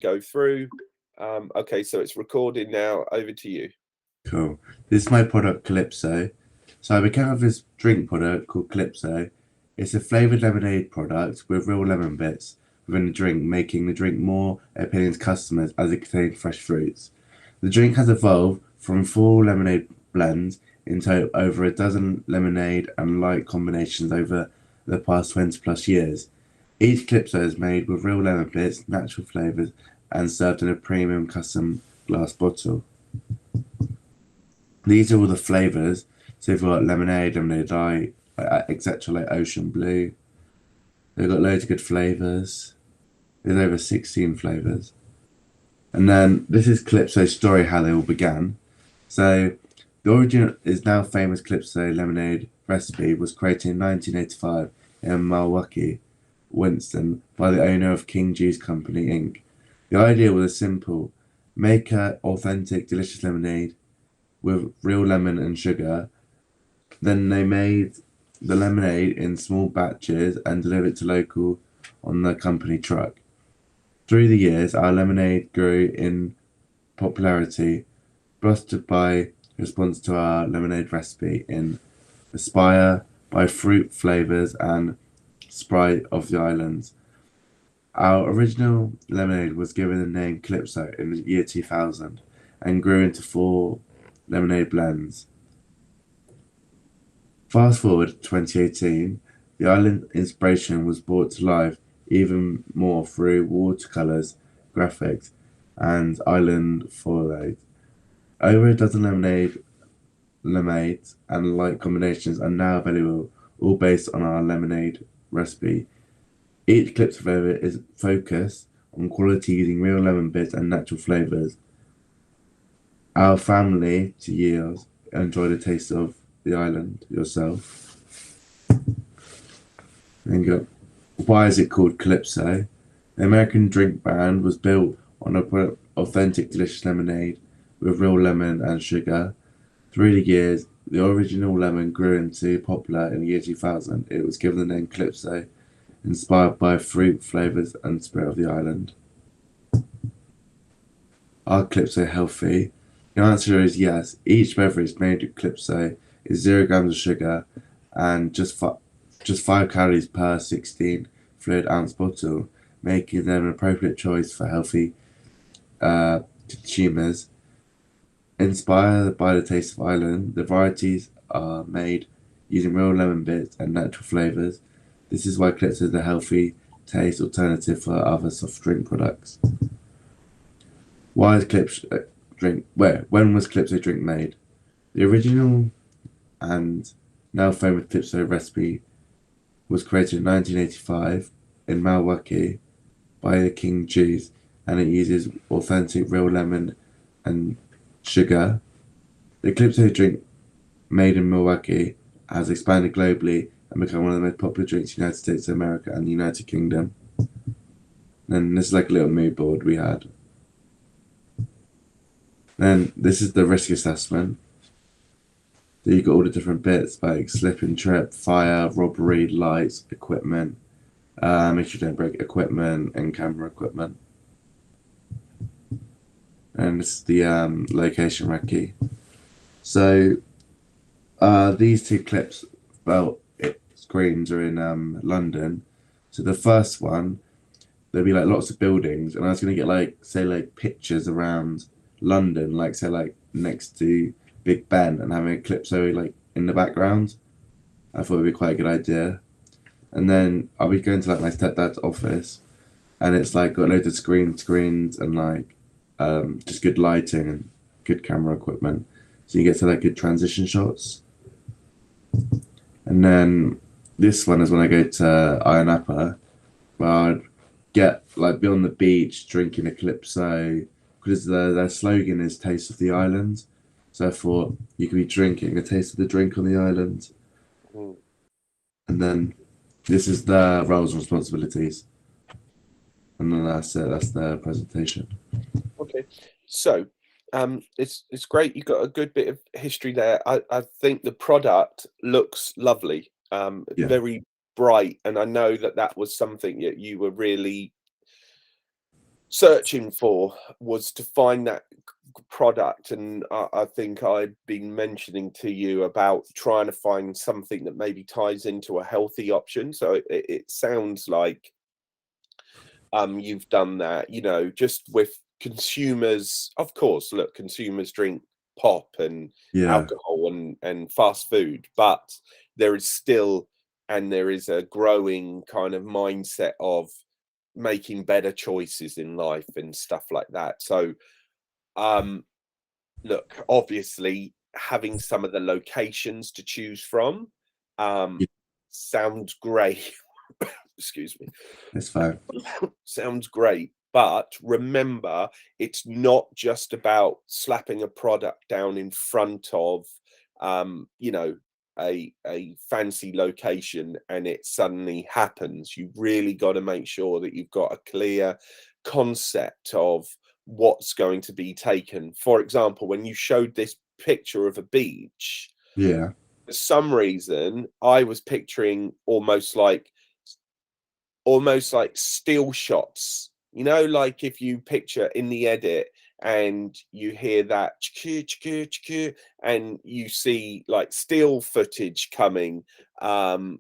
go through. Okay, so it's recording now. Over to you. Cool. This is my product Calypso. So I began with this drink product called Calypso. It's a flavoured lemonade product with real lemon bits within the drink, making the drink more appealing to customers as it contains fresh fruits. The drink has evolved from 4 lemonade blends into over a dozen lemonade and light combinations over the past 20 plus years. Each Calypso is made with real lemon bits, natural flavours, and served in a premium custom glass bottle. These are all the flavours. So you've got lemonade, lemonade light, etc., like ocean blue. They've got loads of good flavours. There's over 16 flavours. And then this is Calypso's story, how they all began. So the origin is now famous Calypso lemonade recipe was created in 1985 in Milwaukee, Winston, by the owner of King Juice Company Inc. The idea was simple: make a authentic, delicious lemonade with real lemon and sugar. Then they made the lemonade in small batches and delivered it to local on the company truck. Through the years, our lemonade grew in popularity, boosted by response to our lemonade recipe in Aspire by fruit flavors and Sprite of the islands. Our original lemonade was given the name Calypso in the year 2000 and grew into 4 lemonade blends. Fast forward to 2018, the island inspiration was brought to life even more through watercolors, graphics, and island foilade. Over a dozen lemonades and light combinations are now available, all based on our lemonade recipe. Each Calypso flavor is focused on quality using real lemon bits and natural flavors. Our family to years enjoy the taste of the island yourself. And go, why is it called Calypso? The American drink brand was built on a authentic, delicious lemonade with real lemon and sugar. Through the years, the original lemon grew into popular in the year 2000. It was given the name Calypso, inspired by fruit flavors and spirit of the island. Are Calypso healthy? The answer is yes. Each beverage made with Calypso is 0 grams of sugar and just 5 calories per 16 fluid ounce bottle, making them an appropriate choice for healthy consumers. Inspired by the taste of Ireland, the varieties are made using real lemon bits and natural flavors. This is why Calypso is a healthy taste alternative for other soft drink products. Why is Calypso drink? When was Calypso drink made? The original and now famous Calypso recipe was created in 1985 in Milwaukee by the King Juice, and it uses authentic real lemon and sugar. The Calypso drink, made in Milwaukee, has expanded globally and become one of the most popular drinks in the United States of America and the United Kingdom. And this is like a little mood board we had. Then this is the risk assessment. So you've got all the different bits like slip and trip, fire, robbery, lights, equipment. Make sure you don't break equipment and camera equipment. And this is the location recce. So these 2 clips, screens are in London. So the first one, there'll be like lots of buildings, and I was gonna get like say like pictures around London, like say like next to Big Ben, and having a Calypso like in the background. I thought it'd be quite a good idea. And then I'll be going to like my stepdad's office, and it's like got loads of screens and like just good lighting and good camera equipment, so you get to like good transition shots. And then this one is when I go to Iron Appa, where I'd get like be on the beach drinking a Calypso, because their slogan is "Taste of the Island." So I thought you could be drinking a taste of the drink on the island. Mm. And then this is their roles and responsibilities. And then that's it, that's their presentation. Okay, so it's great. You've got a good bit of history there. I think the product looks lovely, Yeah. very bright, and I know that that was something that you were really searching for was to find that product, and I think I'd been mentioning to you about trying to find something that maybe ties into a healthy option. So it sounds like you've done that, just with consumers. Of course, look, consumers drink pop and Yeah, alcohol and fast food, but there is still, and there is a growing kind of mindset of making better choices in life and stuff like that. So um look, obviously having some of the locations to choose from um yeah, sounds great. Excuse me. it's fine. Sounds great, but remember, it's not just about slapping a product down in front of a fancy location and it suddenly happens. You've really got to make sure that you've got a clear concept of what's going to be taken. For example, when you showed this picture of a beach, Yeah, for some reason I was picturing almost like still shots, like if you picture in the edit and you hear that chku, chku, chku, and you see like still footage coming. Part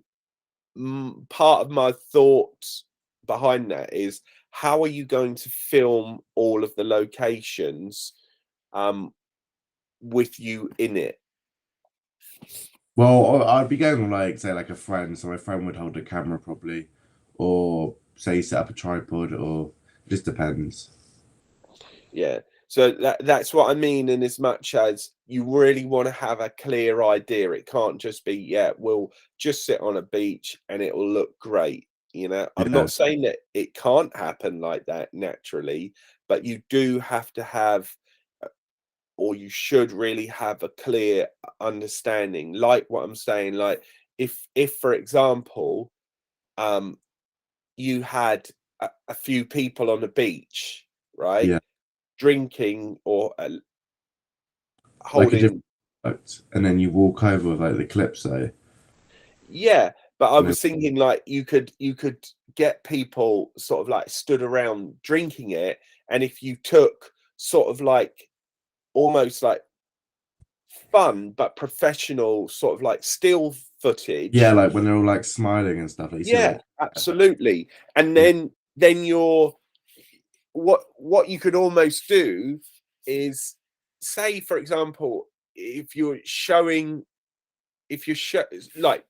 of my thoughts behind that is, how are you going to film all of the locations um, with you in it? well, I'd be going with like say like a friend, so my friend would hold the camera probably, or say set up a tripod, or it just depends. Yeah. So that's what I mean. In as much as you really want to have a clear idea, it can't just be, yeah, we'll just sit on a beach and it will look great. I'm Yeah, not saying that it can't happen like that naturally, but you do have to have, or you should really have a clear understanding. Like what I'm saying, like if for example, um, you had a few people on the beach, right? yeah, Drinking or like a different holding. product, and then you walk over with like the calypso, Yeah, but I and then was thinking like you could get people sort of like stood around drinking it, and if you took sort of like almost like fun but professional sort of like still yeah, footage. like when they're all like smiling and stuff, like you see Yeah, like absolutely. And yeah, then you're, what you could almost do is, say for example, if you're showing, if you're like,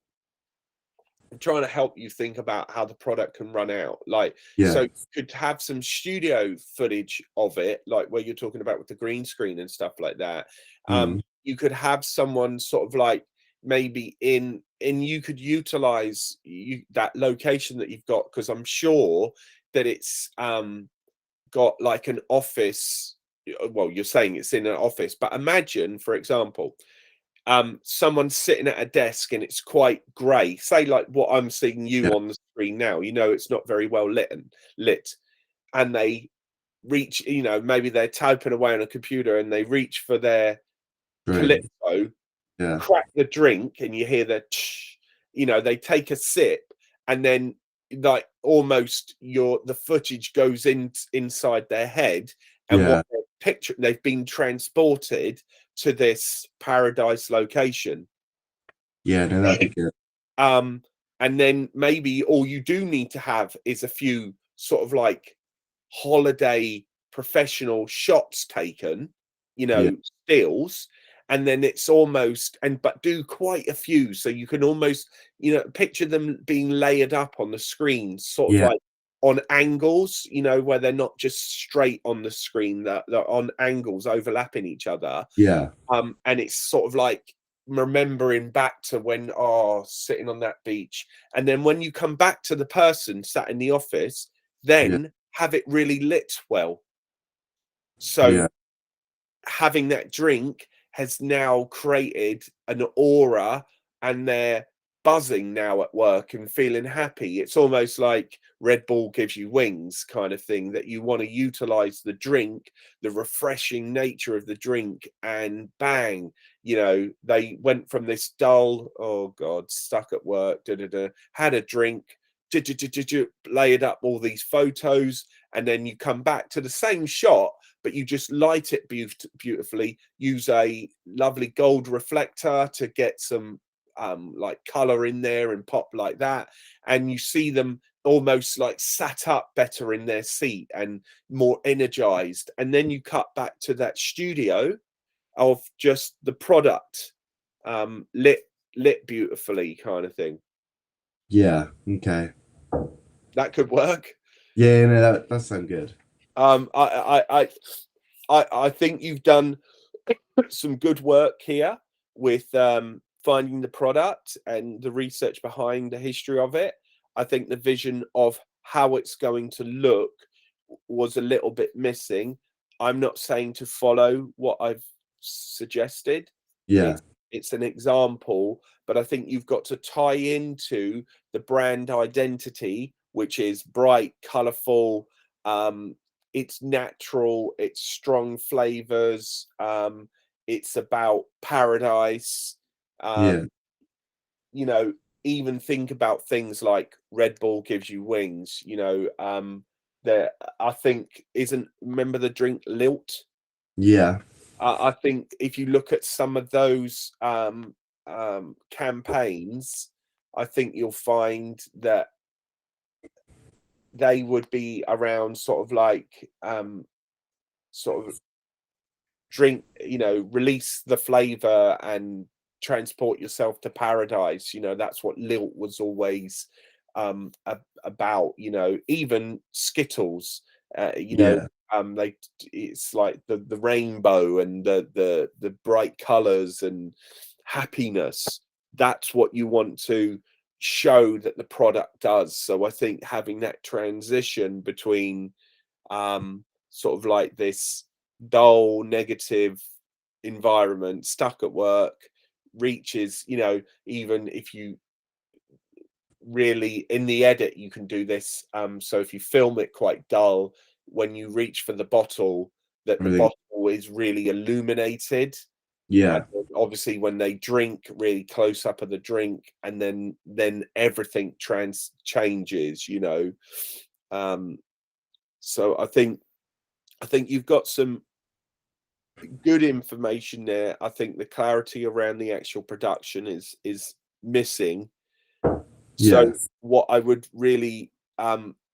I'm trying to help you think about how the product can run out. Like, yeah, so you could have some studio footage of it, like where you're talking about with the green screen and stuff like that. mm, You could have someone sort of like maybe you could utilize that location that you've got, because I'm sure that it's got like an office. Well, you're saying it's in an office, but imagine, for example, someone's sitting at a desk and it's quite grey, say like what I'm seeing yeah, you on the screen now, it's not very well lit, and they reach, maybe they're typing away on a computer and they reach for their drink, calypso, yeah, crack the drink, and you hear the they take a sip, and then like almost the footage goes inside their head, and what yeah, they've been transported to this paradise location. yeah. No, that'd be good. um and then maybe all you do need to have is a few sort of like holiday professional shots taken, Yeah, stills, and then it's almost, and but do quite a few, so you can almost, picture them being layered up on the screen, sort of yeah, like on angles, where they're not just straight on the screen, that they're on angles overlapping each other. yeah, And it's sort of like remembering back to when, sitting on that beach, and then when you come back to the person sat in the office, yeah, then have it really lit well. So yeah, having that drink has now created an aura, and they're buzzing now at work and feeling happy. It's almost like Red Bull gives you wings kind of thing, that you want to utilize the drink, the refreshing nature of the drink, and bang, they went from this dull, oh God, stuck at work, da, da, da, had a drink, layered up all these photos, and then you come back to the same shot, but you just light it beautifully, use a lovely gold reflector to get some like color in there and pop like that, and you see them almost like sat up better in their seat and more energized, and then you cut back to that studio of just the product lit beautifully, kind of thing. Yeah. Okay. That could work. Yeah. No, that sounds good. I think you've done some good work here with finding the product and the research behind the history of it. I think the vision of how it's going to look was a little bit missing. I'm not saying to follow what I've suggested. Yeah. It's an example, but I think you've got to tie into the brand identity, which is bright, colorful, it's natural, it's strong flavors, it's about paradise. Yeah. You know, even think about things like Red Bull gives you wings, you know, there I think isn't remember the drink Lilt? Yeah. I think if you look at some of those campaigns, I think you'll find that they would be around sort of like sort of drink, you know, release the flavor and transport yourself to paradise. You know, that's what Lilt was always about. You know, even Skittles, you know, Yeah. they it's like the rainbow and the bright colors and happiness. That's what you want to show that the product does. So I think having that transition between sort of like this dull, negative environment, stuck at work, reaches, you know, even if you really in the edit, you can do this. So if you film it quite dull, when you reach for the bottle, that the Everything. bottle is really illuminated. And Yeah. then obviously when they drink, really close up of the drink, and then everything changes, you know. So I think you've got some good information there. I think the clarity around the actual production is missing. Yeah. So what I would really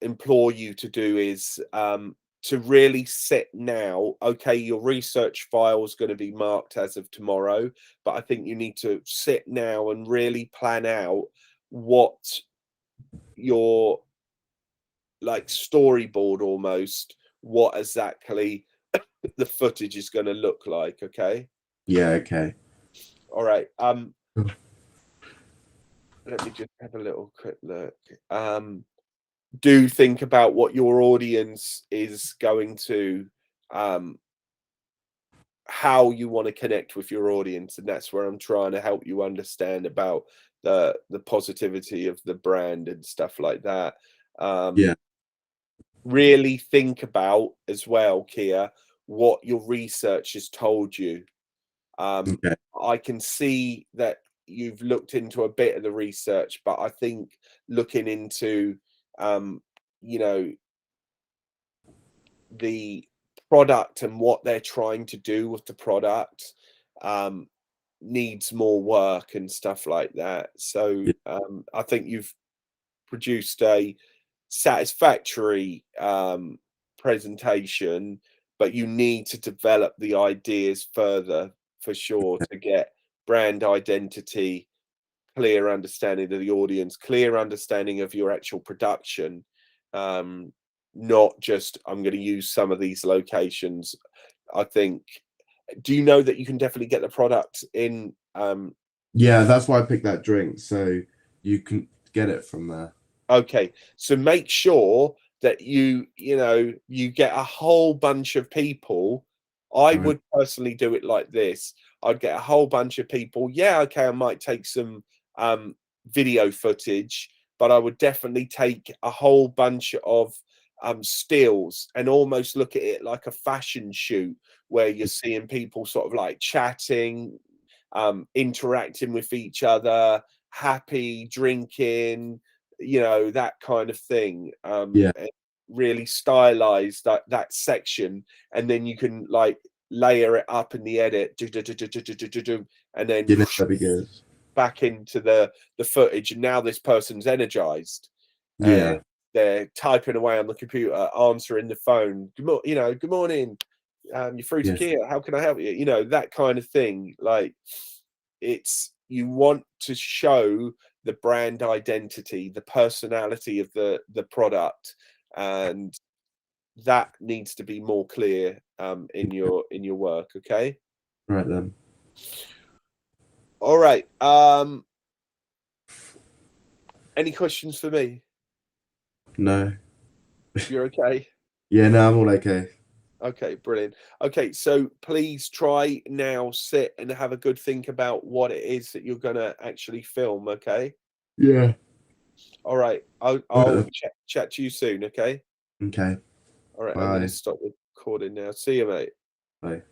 implore you to do is to really sit now. Okay, your research file is going to be marked as of tomorrow, but I think you need to sit now and really plan out what your like storyboard almost what exactly the footage is going to look like. Okay. Yeah. Okay. All right. Let me just have a little quick look. Do think about what your audience is going to, um, how you want to connect with your audience, and that's where I'm trying to help you understand about the positivity of the brand and stuff like that. Yeah. Really think about as well, Kia, what your research has told you. Okay. I can see that you've looked into a bit of the research, but I think looking into, you know, the product and what they're trying to do with the product um, needs more work and stuff like that. So Yeah. I think you've produced a satisfactory presentation, but you need to develop the ideas further for sure to get brand identity, clear understanding of the audience, clear understanding of your actual production. Um, Not just I'm going to use some of these locations. I think. Do you know that you can definitely get the product in? Yeah. That's why I picked that drink. So you can get it from there. Okay, so make sure that you know you get a whole bunch of people. I All right. would personally do it like this. I'd get a whole bunch of people. Yeah, okay, I might take some um video footage, but I would definitely take a whole bunch of stills and almost look at it like a fashion shoot where you're seeing people sort of like chatting, interacting with each other, happy, drinking, you know, that kind of thing. Yeah. And really stylize that section, and then you can like layer it up in the edit, and then You know, that'd be good. back into the footage, and now this person's energized and Yeah. they're typing away on the computer, answering the phone, you know, good morning, you're through to Yes. Kia, how can I help you, you know, that kind of thing. Like, it's, you want to show the brand identity, the personality of the product, and that needs to be more clear in your work. Okay, Right then. all right. Any questions for me? No. You're okay? Yeah, no, I'm all okay. Okay, brilliant. Okay, so please try now, sit and have a good think about what it is that you're gonna actually film. Okay, Yeah. all right. Right I'll then. chat to you soon. Okay, Okay. all right. I'm gonna Bye. stop recording now. See you, mate. Bye.